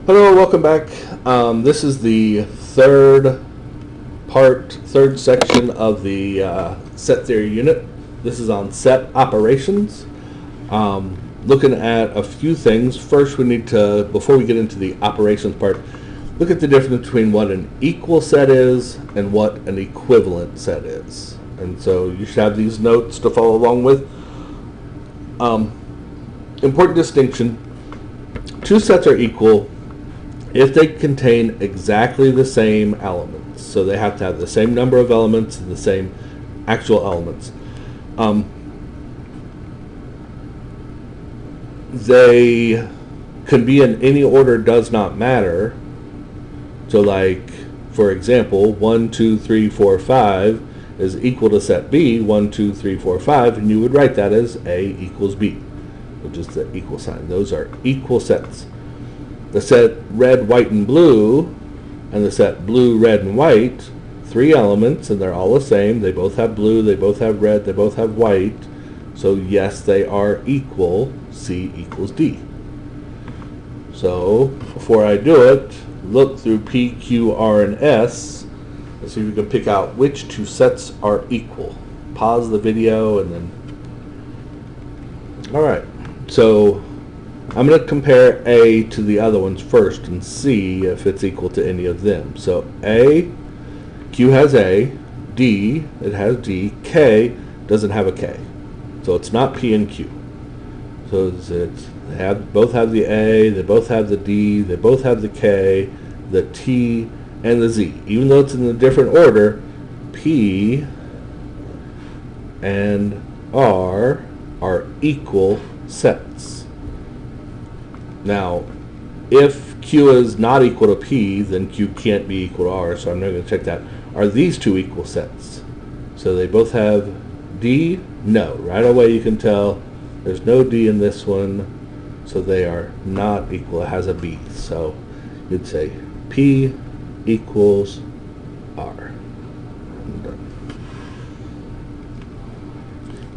Hello, welcome back. This is the third section of the set theory unit. This is on set operations. Looking at a few things. First, we need to, before we get into the operations part, look at the difference between what an equal set is and what an equivalent set is. And so you should have these notes to follow along with. Important distinction. Two sets are equal if they contain exactly the same elements. So they have to have the same number of elements and the same actual elements. They can be in any order, does not matter. So like, for example, 1, 2, 3, 4, 5 is equal to set B, 1, 2, 3, 4, 5, and you would write that as A equals B, which is the equal sign. Those are equal sets. The set red, white, and blue, and the set blue, red, and white, three elements, and they're all the same. They both have blue, they both have red, they both have white. So yes, they are equal. C equals D. So before I do it, look through P, Q, R, and S and see if you can pick out which two sets are equal. Pause the video and then... Alright, so I'm going to compare A to the other ones first and see if it's equal to any of them. So Q has A, D, it has D, K doesn't have a K. So it's not P and Q. So they both have the A, they both have the D, they both have the K, the T, and the Z. Even though it's in a different order, P and R are equal sets. Now, if Q is not equal to P, then Q can't be equal to R, so I'm not going to check that. Are these two equal sets? So they both have D? No. Right away you can tell there's no D in this one, so they are not equal. It has a B. So you'd say P equals R.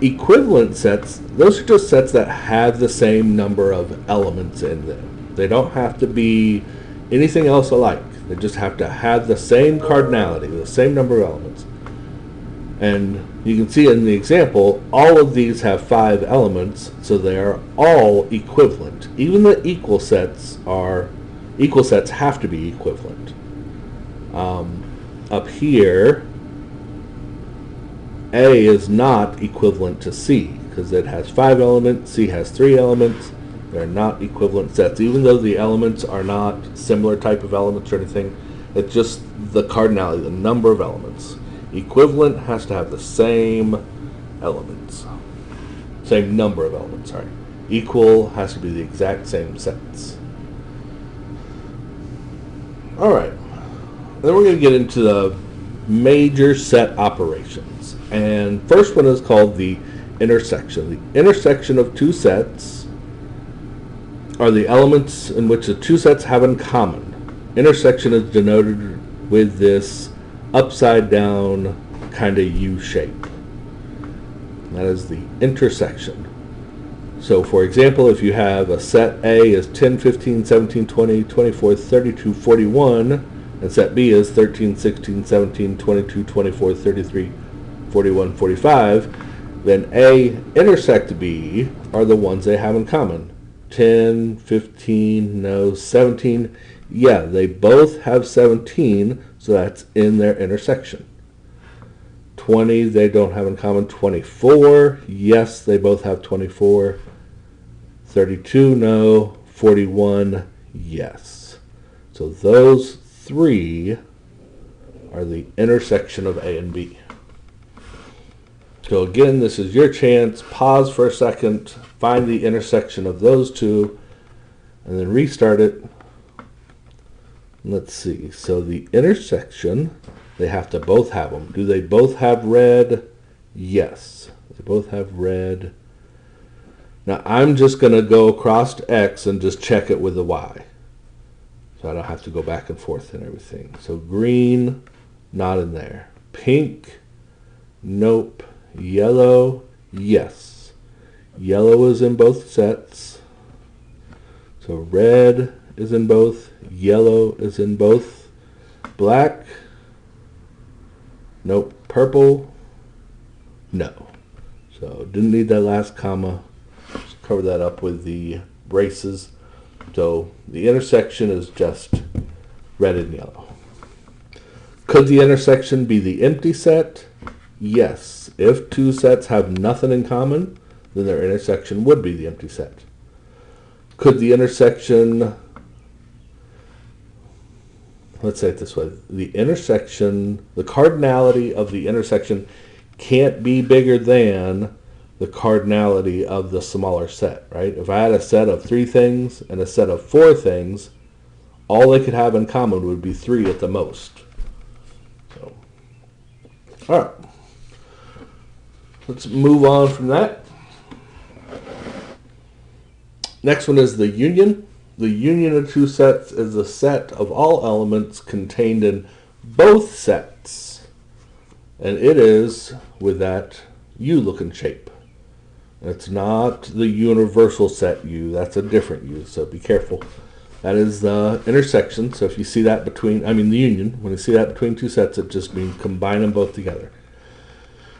Equivalent sets, those are just sets that have the same number of elements in them. They don't have to be anything else alike. They just have to have the same cardinality, the same number of elements. And you can see in the example, all of these have 5 elements, so they are all equivalent. Even the equal sets have to be equivalent. Up here, A is not equivalent to C because it has 5 elements, C has 3 elements. They're not equivalent sets. Even though the elements are not similar type of elements or anything, it's just the cardinality, the number of elements. Equivalent has to have the same elements. Same number of elements, sorry. Equal has to be the exact same sets. Alright. Then we're going to get into the major set operations. And first one is called the intersection. The intersection of two sets are the elements in which the two sets have in common. Intersection is denoted with this upside down kind of U shape. That is the intersection. So for example, if you have a set A is 10, 15, 17, 20, 24, 32, 41, and set B is 13, 16, 17, 22, 24, 33, 41, 45, then A intersect B are the ones they have in common. 10, 15, no, 17. Yeah, they both have 17, so that's in their intersection. 20, they don't have in common. 24, yes, they both have 24. 32, no. 41, yes. So those three are the intersection of A and B. So again, this is your chance. Pause for a second, find the intersection of those two, and then restart it. Let's see. So the intersection, they have to both have them. Do they both have red? Yes. They both have red. Now I'm just going to go across to X and just check it with the Y. So I don't have to go back and forth and everything. So green, not in there. Pink, nope. Yellow, yes. Yellow is in both sets. So red is in both, yellow is in both, black, nope, purple, no. So didn't need that last comma. Just cover that up with the braces. So the intersection is just red and yellow. Could the intersection be the empty set? Yes. If two sets have nothing in common, then their intersection would be the empty set. Could the intersection, let's say it this way, the cardinality of the intersection can't be bigger than the cardinality of the smaller set, right? If I had a set of 3 things and a set of 4 things, all they could have in common would be 3 at the most. So, all right. Let's move on from that. Next one is the union. The union of two sets is a set of all elements contained in both sets. And it is with that U-looking shape. It's not the universal set U. That's a different U, so be careful. That is the intersection. So if you see that the union, when you see that between two sets, it just means combine them both together.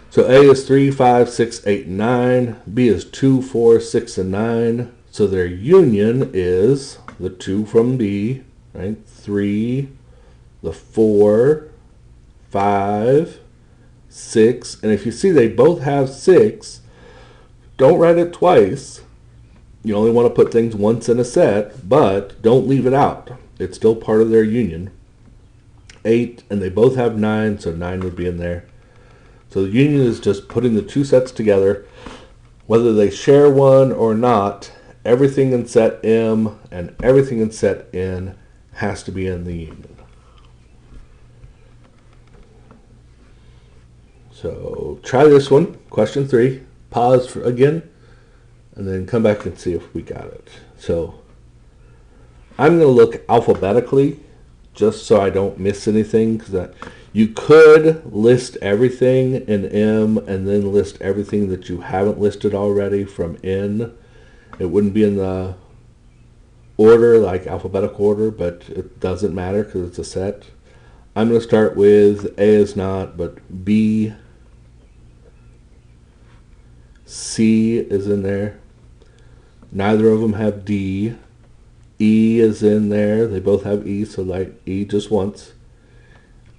So A is 3, 5, 6, 8, and 9. B is 2, 4, 6, and 9. So their union is the 2 from B, right? 3, the 4, 5, 6. And if you see they both have 6, don't write it twice. You only want to put things once in a set, but don't leave it out. It's still part of their union. 8, and they both have 9, so 9 would be in there. So the union is just putting the two sets together. Whether they share one or not, everything in set M and everything in set N has to be in the union. So try this one, question 3. Pause again, and then come back and see if we got it. So I'm going to look alphabetically just so I don't miss anything, because you could list everything in M and then list everything that you haven't listed already from N. It wouldn't be in the order, like alphabetical order, but it doesn't matter because it's a set. I'm going to start with A is not, but B, C is in there. Neither of them have D. E is in there. They both have E, so like E just once.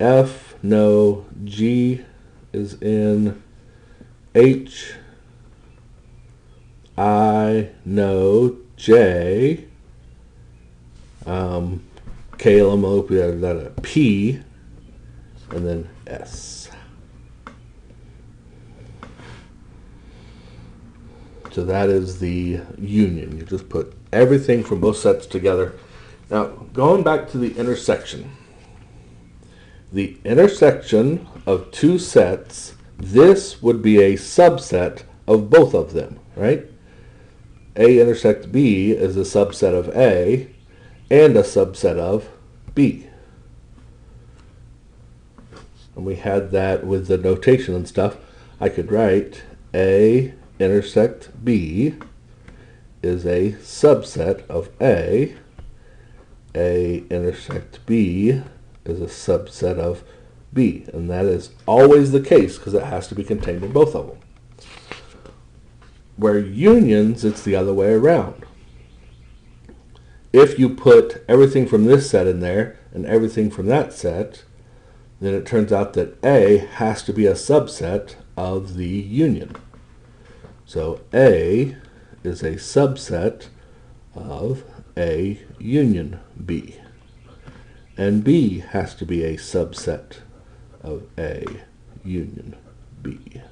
F, no. G is in. H, I, no. J, K, L, M, O, P, and then S. So that is the union. You just put everything from both sets together. Now, going back to the intersection. The intersection of two sets, this would be a subset of both of them, right? A intersects B is a subset of A and a subset of B. And we had that with the notation and stuff. I could write A intersect B is a subset of A. A intersect B is a subset of B. And that is always the case because it has to be contained in both of them. Where unions, it's the other way around. If you put everything from this set in there and everything from that set, then it turns out that A has to be a subset of the union. So A is a subset of A union B. And B has to be a subset of A union B.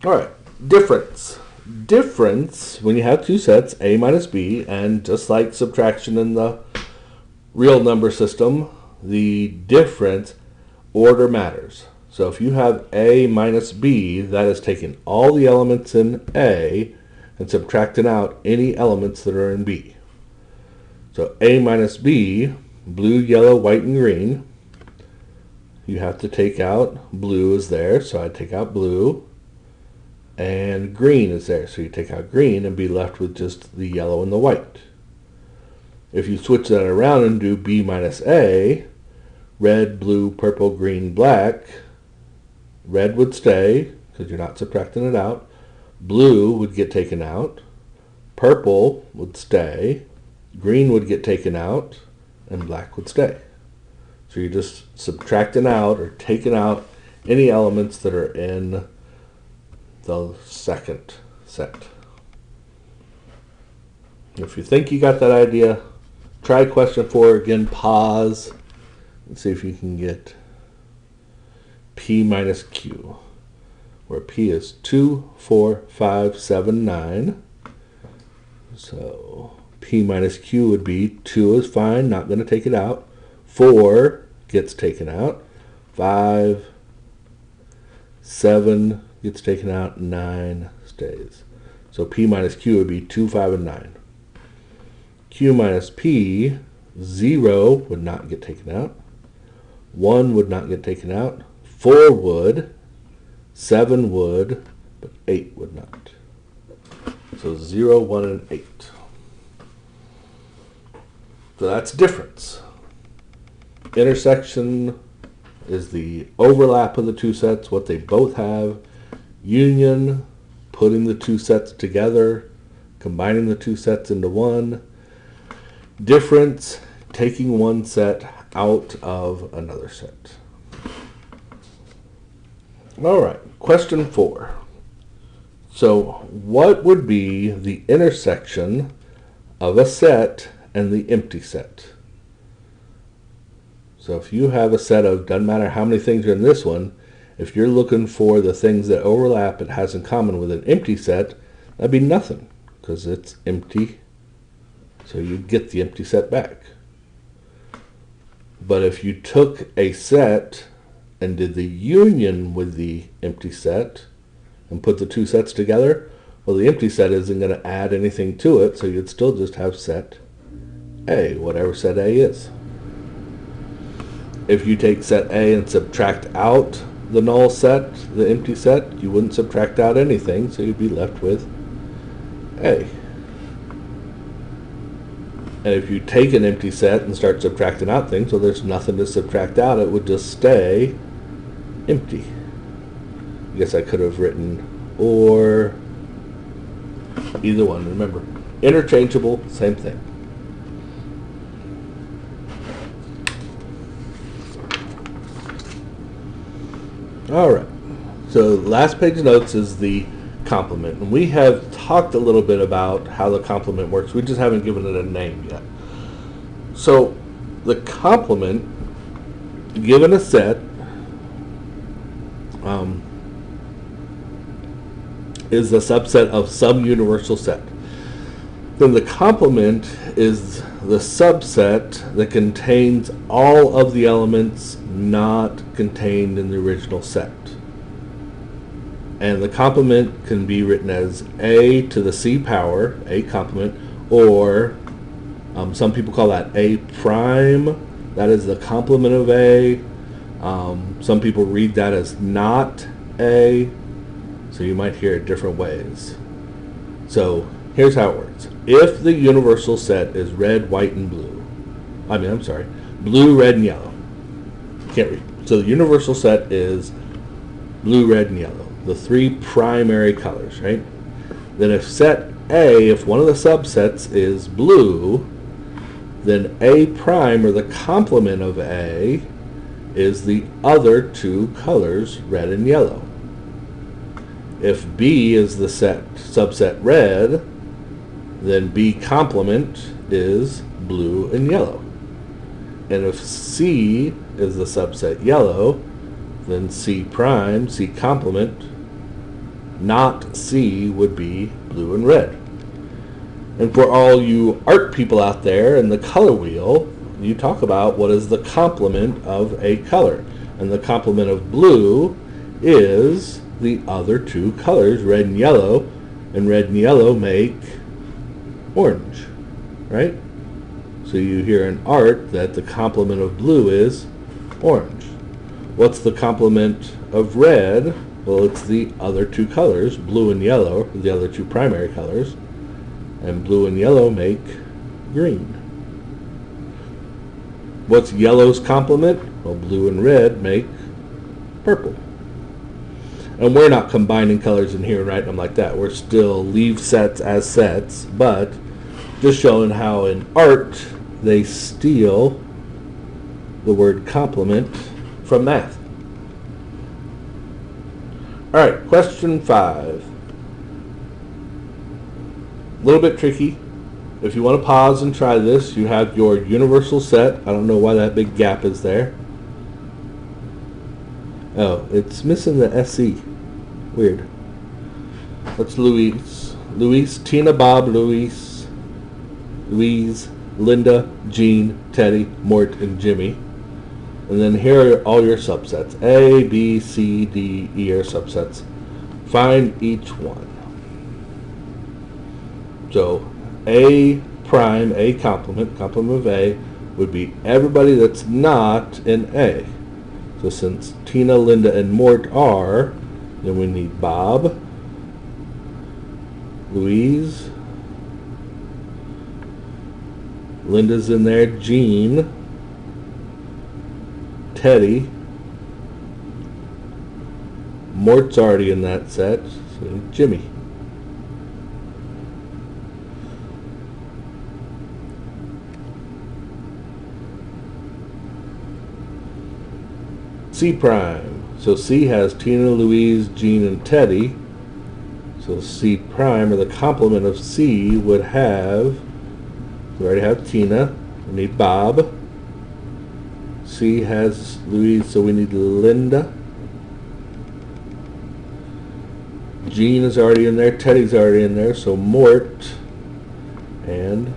All right, difference. Difference, when you have two sets, A minus B, and just like subtraction in the real number system, the difference, order matters. So if you have A minus B, that is taking all the elements in A and subtracting out any elements that are in B. So A minus B, blue, yellow, white, and green. You have to take out blue is there, so I take out blue. and green is there. So you take out green and be left with just the yellow and the white. If you switch that around and do B minus A, red, blue, purple, green, black, red would stay because you're not subtracting it out. Blue would get taken out. Purple would stay. Green would get taken out. And black would stay. So you're just subtracting out or taking out any elements that are in the second set. If you think you got that idea, try question 4 again, pause, and see if you can get P minus Q, where P is 2, 4, 5, 7, 9. So P minus Q would be 2 is fine, not going to take it out. 4 gets taken out. 5, 7 gets taken out. 9 stays. So P minus Q would be 2, 5, and 9. Q minus P, 0 would not get taken out. 1 would not get taken out. 4 would. 7 would. But 8 would not. So 0, 1, and 8. So that's difference. Intersection is the overlap of the two sets, what they both have. Union, putting the two sets together, combining the two sets into one. Difference, taking one set out of another set. All right, question 4. So what would be the intersection of a set and the empty set? So if you have a set of, doesn't matter how many things are in this one, if you're looking for the things that overlap it has in common with an empty set, that'd be nothing because it's empty. So you get the empty set back. But if you took a set and did the union with the empty set and put the two sets together, well, the empty set isn't going to add anything to it, so you'd still just have set A, whatever set A is. If you take set A and subtract out the null set, the empty set, you wouldn't subtract out anything, so you'd be left with A. And if you take an empty set and start subtracting out things, well, there's nothing to subtract out. It would just stay empty. I guess I could have written or either one. Remember, interchangeable, same thing. All right. So the last page of notes is the complement. And we have talked a little bit about how the complement works. We just haven't given it a name yet. So the complement, given a set, is the subset of some universal set. Then the complement is the subset that contains all of the elements not contained in the original set. And the complement can be written as A to the C power, A complement, or some people call that A prime. That is the complement of A. Some people read that as not A. So you might hear it different ways. So here's how it works. If the universal set is red, white, and blue, blue, red, and yellow. Can't read. So the universal set is blue, red, and yellow, the three primary colors, right? Then if set A, if one of the subsets is blue, then A prime, or the complement of A, is the other two colors, red and yellow. If B is the subset red, then B complement is blue and yellow. And if C is the subset yellow, then C prime, C complement, not C, would be blue and red. And for all you art people out there in the color wheel, you talk about what is the complement of a color. And the complement of blue is the other two colors, red and yellow make orange, right? So you hear in art that the complement of blue is orange. What's the complement of red? Well, it's the other two colors, blue and yellow, the other two primary colors, and blue and yellow make green. What's yellow's complement? Well, blue and red make purple. And we're not combining colors in here and writing them like that. We're still leave sets as sets, but just showing how in art they steal the word complement from math. All right, question 5. A little bit tricky. If you want to pause and try this, you have your universal set. I don't know why that big gap is there. Oh, it's missing the SE. Weird. That's Louise. Louise, Tina, Bob, Louise, Linda, Jean, Teddy, Mort, and Jimmy. And then here are all your subsets. A, B, C, D, E are subsets. Find each one. So A prime, A complement of A, would be everybody that's not in A. So since Tina, Linda, and Mort are, then we need Bob, Louise, Linda's in there, Jean, Teddy, Mort's already in that set, so Jimmy. C prime. So C has Tina, Louise, Jean, and Teddy. So C prime, or the complement of C, would have, we already have Tina, we need Bob. C has Louise, so we need Linda. Jean is already in there, Teddy's already in there, so Mort and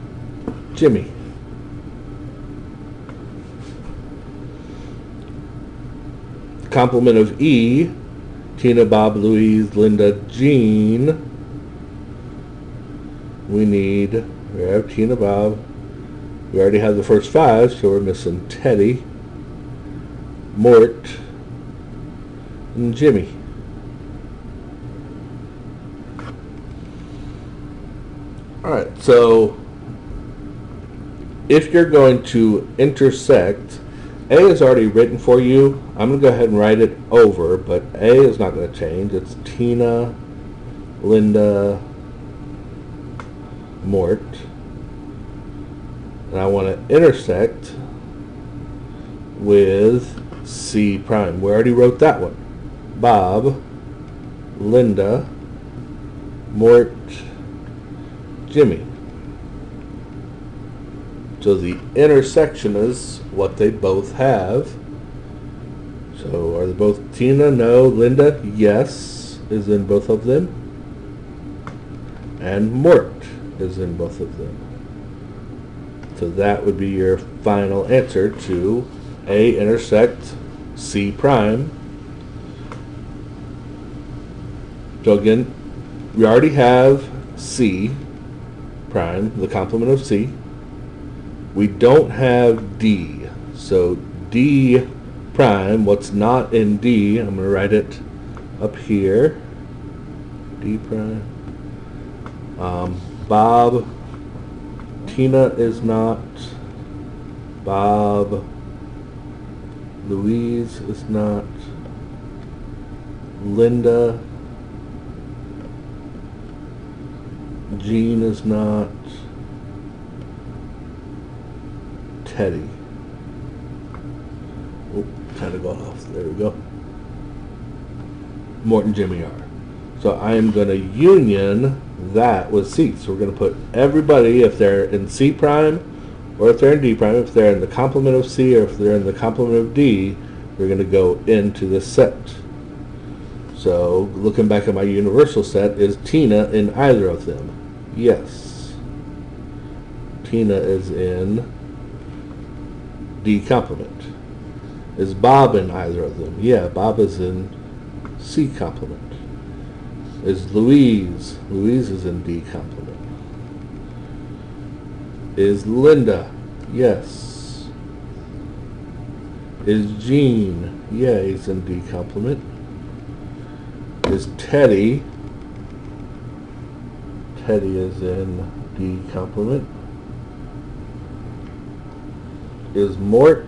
Jimmy. Complement of E, Tina, Bob, Louise, Linda, Jean. We have Tina, Bob. We already have the first 5, so we're missing Teddy, Mort, and Jimmy. Alright, so if you're going to intersect, A is already written for you. I'm going to go ahead and write it over, but A is not going to change. It's Tina, Linda, Mort. And I want to intersect with C prime. We already wrote that one. Bob, Linda, Mort, Jimmy. So the intersection is what they both have. So are they both Tina? No. Linda? Yes, is in both of them. And Mort is in both of them. So that would be your final answer to A intersect C prime. So again, we already have C prime, the complement of C. We don't have D. So D prime, what's not in D, I'm going to write it up here. D prime. Bob, Tina is not. Bob, Louise is not. Linda, Jean is not. Teddy. Oh, kind of got off. There we go. Mort and Jimmy are. So I am going to union that with C. So we're going to put everybody, if they're in C prime, or if they're in D prime, if they're in the complement of C, or if they're in the complement of D, they're going to go into this set. So looking back at my universal set, is Tina in either of them? Yes. Tina is in D complement. Is Bob in either of them? Yeah, Bob is in C complement. Is Louise? Louise is in D complement. Is Linda? Yes. Is Jean? Yeah, he's in D complement. is Teddy. Teddy is in D complement. Is Mort.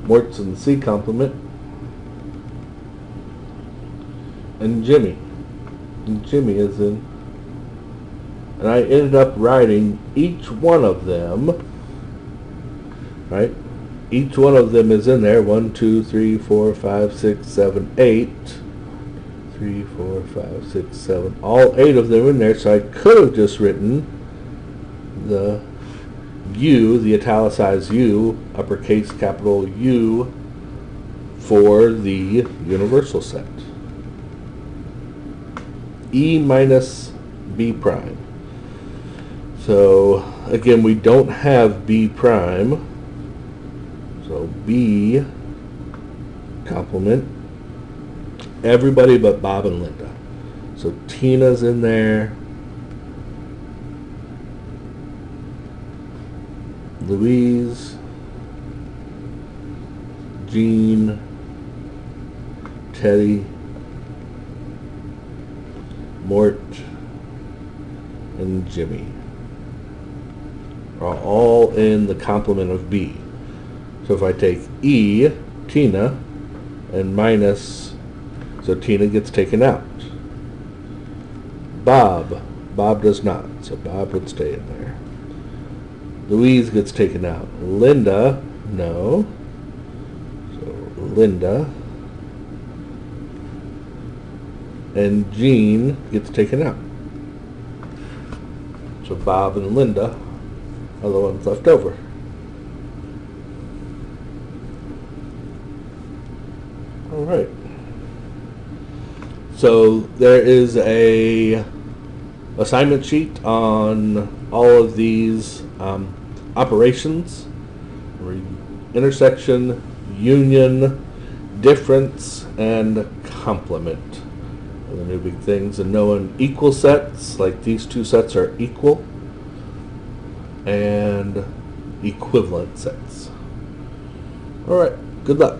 Mort's in C complement. And Jimmy. And Jimmy is in. And I ended up writing each one of them. Right? Each one of them is in there. 1, 2, 3, 4, 5, 6, 7, 8. 3, 4, 5, 6, 7. All 8 of them in there. So I could have just written the U, the italicized U, uppercase capital U, for the universal set. E minus B prime. So again, we don't have B prime. So B complement everybody but Bob and Linda. So Tina's in there. Louise, Jean, Teddy, Mort, and Jimmy are all in the complement of B. So if I take E, Tina, and minus, so Tina gets taken out. Bob does not, so Bob would stay in there. Louise gets taken out. Linda, no. So Linda. And Jean gets taken out. So Bob and Linda are the ones left over. All right. So there is a assignment sheet on all of these operations: intersection, union, difference, and complement. The new big things. And knowing equal sets, like these two sets are equal, and equivalent sets. All right. Good luck.